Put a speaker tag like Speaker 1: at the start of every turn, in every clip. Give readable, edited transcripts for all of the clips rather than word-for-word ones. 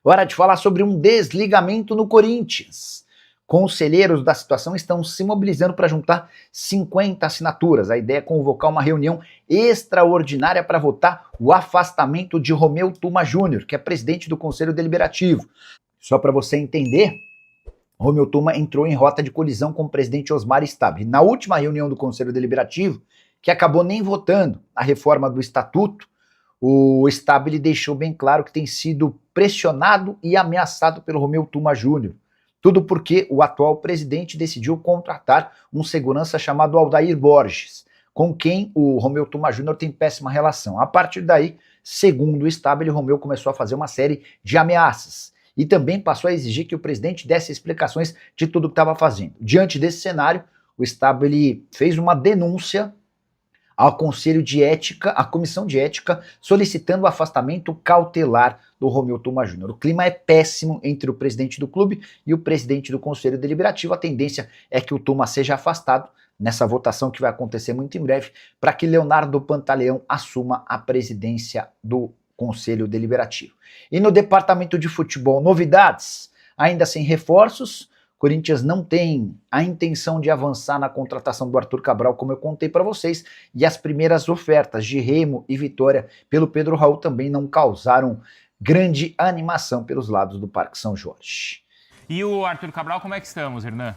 Speaker 1: Hora de falar sobre um desligamento no Corinthians. Conselheiros da situação estão se mobilizando para juntar 50 assinaturas. A ideia é convocar uma reunião extraordinária para votar o afastamento de Romeu Tuma Júnior, que é presidente do Conselho Deliberativo. Só para você entender, Romeu Tuma entrou em rota de colisão com o presidente Osmar Stabile. Na última reunião do Conselho Deliberativo, que acabou nem votando a reforma do Estatuto, o Stabile deixou bem claro que tem sido pressionado e ameaçado pelo Romeu Tuma Júnior. Tudo porque o atual presidente decidiu contratar um segurança chamado Aldair Borges, com quem o Romeu Tuma Júnior tem péssima relação. A partir daí, segundo o Stabile, Romeu começou a fazer uma série de ameaças e também passou a exigir que o presidente desse explicações de tudo o que estava fazendo. Diante desse cenário, o Stabile fez uma denúncia ao Conselho de Ética, à Comissão de Ética, solicitando o afastamento cautelar do Romeu Tuma Júnior. O clima é péssimo entre o presidente do clube e o presidente do Conselho Deliberativo. A tendência é que o Tuma seja afastado nessa votação que vai acontecer muito em breve, para que Leonardo Pantaleão assuma a presidência do Conselho Deliberativo. E no departamento de futebol, novidades, ainda sem reforços. Corinthians não tem a intenção de avançar na contratação do Arthur Cabral, como eu contei para vocês, e as primeiras ofertas de Remo e Vitória pelo Pedro Raul também não causaram grande animação pelos lados do Parque São Jorge.
Speaker 2: E o Arthur Cabral, como é que estamos, Hernan?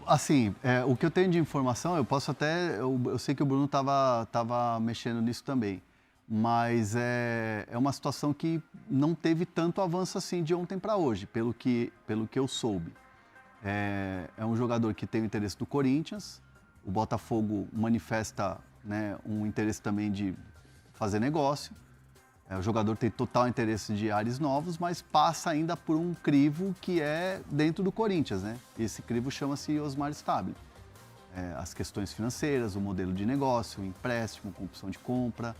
Speaker 3: Assim, o que eu tenho de informação, eu posso até... Eu sei que o Bruno estava mexendo nisso também, mas é uma situação que não teve tanto avanço assim de ontem para hoje, pelo que eu soube. É um jogador que tem o interesse do Corinthians, o Botafogo manifesta, né, um interesse também de fazer negócio, o jogador tem total interesse de ares novos, mas passa ainda por um crivo que é dentro do Corinthians, né? Esse crivo chama-se Osmar Stabile. As questões financeiras, o modelo de negócio, o empréstimo, com opção de compra,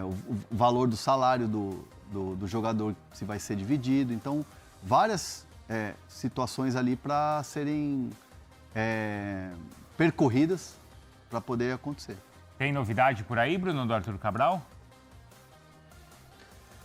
Speaker 3: o valor do salário do jogador, se vai ser dividido. Então, várias situações ali para serem percorridas para poder acontecer.
Speaker 2: Tem novidade por aí, Bruno, do Arthur Cabral?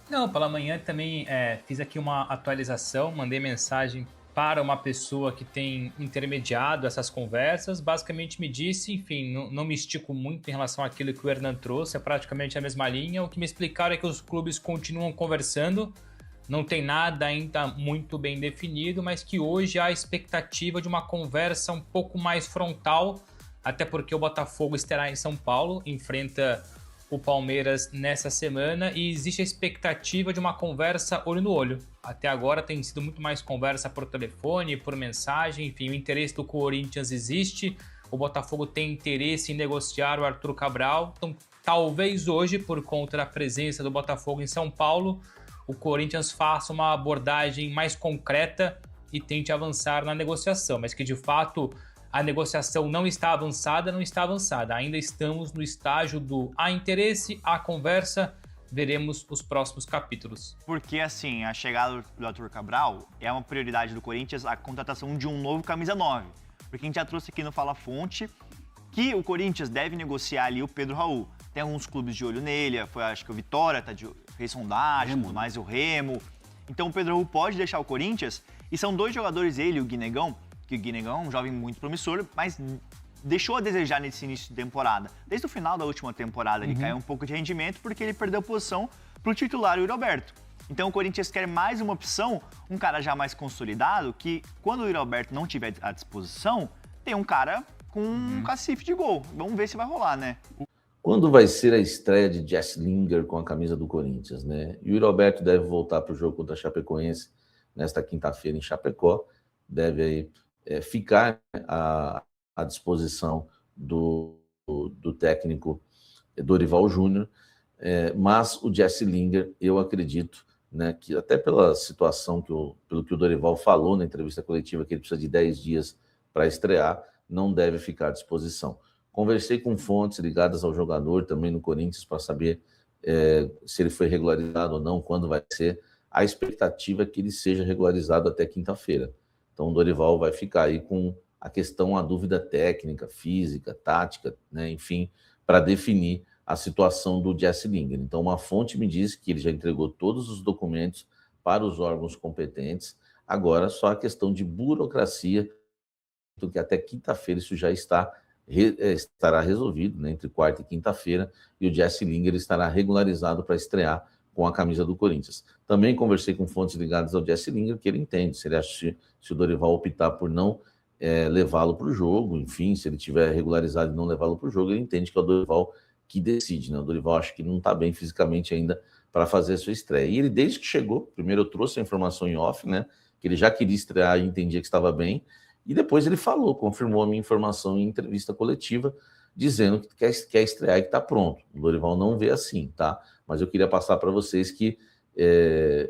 Speaker 4: Não, pela manhã também fiz aqui uma atualização, mandei mensagem para uma pessoa que tem intermediado essas conversas, basicamente me disse, enfim, não me estico muito em relação àquilo que o Hernan trouxe, é praticamente a mesma linha. O que me explicaram é que os clubes continuam conversando, não tem nada ainda muito bem definido, mas que hoje há a expectativa de uma conversa um pouco mais frontal, até porque o Botafogo estará em São Paulo, enfrenta o Palmeiras nessa semana e existe a expectativa de uma conversa olho no olho. Até agora tem sido muito mais conversa por telefone, por mensagem, enfim, o interesse do Corinthians existe, o Botafogo tem interesse em negociar o Arthur Cabral, então talvez hoje, por conta da presença do Botafogo em São Paulo, o Corinthians faça uma abordagem mais concreta e tente avançar na negociação, mas que de fato a negociação não está avançada, ainda estamos no estágio do há interesse, há conversa, veremos os próximos capítulos.
Speaker 5: Porque, assim, a chegada do Arthur Cabral é uma prioridade do Corinthians, a contratação de um novo camisa 9. Porque a gente já trouxe aqui no Fala Fonte que o Corinthians deve negociar ali o Pedro Raul. Tem alguns clubes de olho nele, acho que o Vitória fez sondagem, mais o Remo. Então o Pedro Raul pode deixar o Corinthians, e são dois jogadores, ele e o Guinegão, que o Guinegão é um jovem muito promissor, mas deixou a desejar nesse início de temporada. Desde o final da última temporada ele caiu um pouco de rendimento porque ele perdeu posição para o titular, o Yuri Alberto. Então o Corinthians quer mais uma opção, um cara já mais consolidado, que quando o Yuri Alberto não tiver à disposição, tem um cara com um cacife de gol. Vamos ver se vai rolar, né?
Speaker 6: Quando vai ser a estreia de Jesse Lingard com a camisa do Corinthians, né? Yuri Alberto deve voltar para o jogo contra a Chapecoense nesta quinta-feira em Chapecó. Deve aí ficar à disposição do técnico Dorival Júnior, mas o Jesse Lingard, eu acredito, né, que até pela situação, pelo que o Dorival falou na entrevista coletiva, que ele precisa de 10 dias para estrear, não deve ficar à disposição. Conversei com fontes ligadas ao jogador também no Corinthians para saber se ele foi regularizado ou não, quando vai ser. A expectativa é que ele seja regularizado até quinta-feira. Então o Dorival vai ficar aí com a questão, a dúvida técnica, física, tática, né, enfim, para definir a situação do Jesse Lingard. Então uma fonte me disse que ele já entregou todos os documentos para os órgãos competentes. Agora, só a questão de burocracia, que até quinta-feira isso já estará resolvido, né, entre quarta e quinta-feira, e o Jesse Lingard estará regularizado para estrear com a camisa do Corinthians. Também conversei com fontes ligadas ao Jesse Lingard, que ele entende, se o Dorival optar por não levá-lo para o jogo, enfim, se ele tiver regularizado e não levá-lo para o jogo, ele entende que é o Dorival que decide, né? O Dorival acha que não está bem fisicamente ainda para fazer a sua estreia. E ele, desde que chegou, primeiro eu trouxe a informação em off, né, que ele já queria estrear e entendia que estava bem, e depois ele falou, confirmou a minha informação em entrevista coletiva, dizendo que quer estrear e que está pronto. O Dorival não vê assim, tá? Mas eu queria passar para vocês que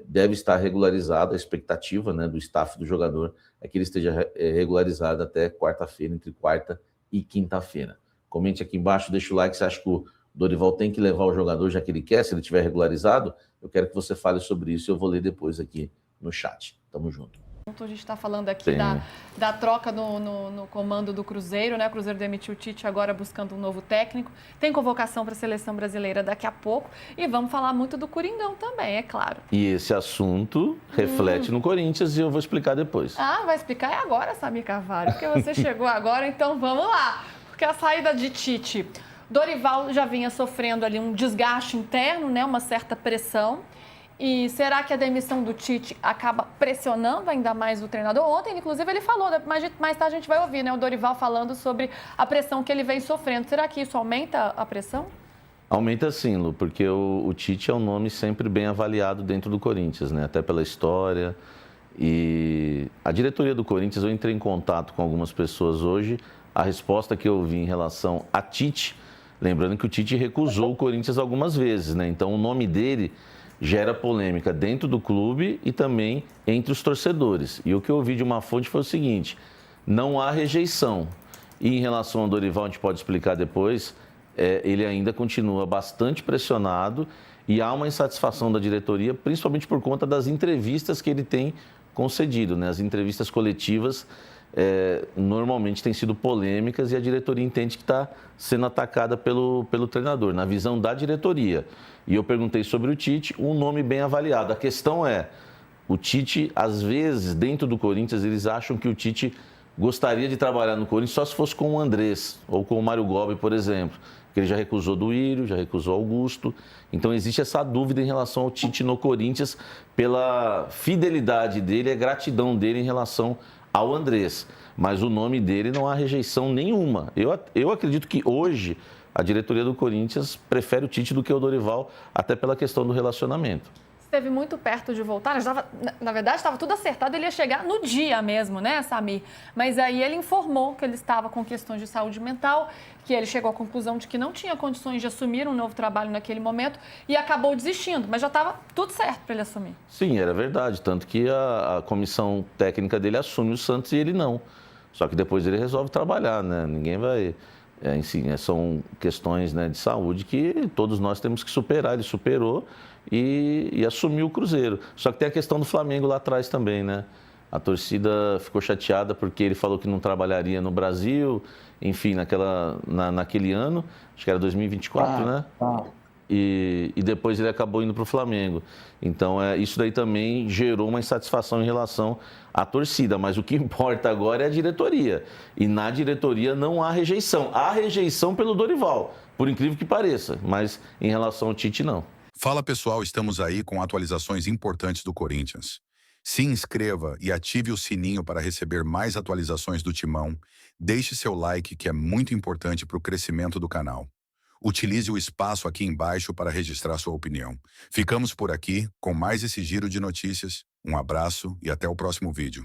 Speaker 6: deve estar regularizado, a expectativa, né, do staff do jogador é que ele esteja regularizado até quarta-feira, entre quarta e quinta-feira. Comente aqui embaixo, deixa o like, se acha que o Dorival tem que levar o jogador já que ele quer, se ele estiver regularizado, eu quero que você fale sobre isso e eu vou ler depois aqui no chat. Tamo junto.
Speaker 7: A gente está falando aqui da troca no comando do Cruzeiro, né? O Cruzeiro demitiu o Tite, agora buscando um novo técnico. Tem convocação para a seleção brasileira daqui a pouco. E vamos falar muito do Coringão também, é claro.
Speaker 6: E esse assunto reflete no Corinthians e eu vou explicar depois.
Speaker 7: Ah, vai explicar agora, Samir Carvalho, porque você chegou agora, então vamos lá. Porque a saída de Tite, Dorival já vinha sofrendo ali um desgaste interno, né? Uma certa pressão. E será que a demissão do Tite acaba pressionando ainda mais o treinador? Ontem, inclusive, ele falou, mais tarde a gente vai ouvir, né, o Dorival falando sobre a pressão que ele vem sofrendo. Será que isso aumenta a pressão?
Speaker 6: Aumenta sim, Lu, porque o Tite é um nome sempre bem avaliado dentro do Corinthians, né? Até pela história. E a diretoria do Corinthians, eu entrei em contato com algumas pessoas hoje, a resposta que eu ouvi em relação a Tite, lembrando que o Tite recusou o Corinthians algumas vezes, né? Então o nome dele gera polêmica dentro do clube e também entre os torcedores. E o que eu ouvi de uma fonte foi o seguinte, não há rejeição. E em relação ao Dorival, a gente pode explicar depois, ele ainda continua bastante pressionado e há uma insatisfação da diretoria, principalmente por conta das entrevistas que ele tem concedido, né? As entrevistas coletivas normalmente têm sido polêmicas e a diretoria entende que está sendo atacada pelo treinador, na visão da diretoria. E eu perguntei sobre o Tite, um nome bem avaliado. A questão é, o Tite, às vezes, dentro do Corinthians, eles acham que o Tite gostaria de trabalhar no Corinthians só se fosse com o Andrés ou com o Mário Gobi, por exemplo. Que ele já recusou do Írio, já recusou Augusto. Então existe essa dúvida em relação ao Tite no Corinthians pela fidelidade dele, a gratidão dele em relação ao Andrés. Mas o nome dele não há rejeição nenhuma. Eu acredito que hoje a diretoria do Corinthians prefere o Tite do que o Dorival, até pela questão do relacionamento.
Speaker 7: Esteve muito perto de voltar, na verdade estava tudo acertado, ele ia chegar no dia mesmo, né, Samir? Mas aí ele informou que ele estava com questões de saúde mental, que ele chegou à conclusão de que não tinha condições de assumir um novo trabalho naquele momento e acabou desistindo, mas já estava tudo certo para ele assumir.
Speaker 6: Sim, era verdade, tanto que a comissão técnica dele assume o Santos e ele não. Só que depois ele resolve trabalhar, né? Ninguém vai... são questões, né, de saúde que todos nós temos que superar. Ele superou e assumiu o Cruzeiro. Só que tem a questão do Flamengo lá atrás também, né? A torcida ficou chateada porque ele falou que não trabalharia no Brasil, enfim, naquele ano, acho que era 2024, né? E depois ele acabou indo para o Flamengo. Então, isso daí também gerou uma insatisfação em relação à torcida. Mas o que importa agora é a diretoria. E na diretoria não há rejeição. Há rejeição pelo Dorival, por incrível que pareça. Mas em relação ao Tite, não.
Speaker 8: Fala pessoal, estamos aí com atualizações importantes do Corinthians. Se inscreva e ative o sininho para receber mais atualizações do Timão. Deixe seu like, que é muito importante para o crescimento do canal. Utilize o espaço aqui embaixo para registrar sua opinião. Ficamos por aqui com mais esse giro de notícias. Um abraço e até o próximo vídeo.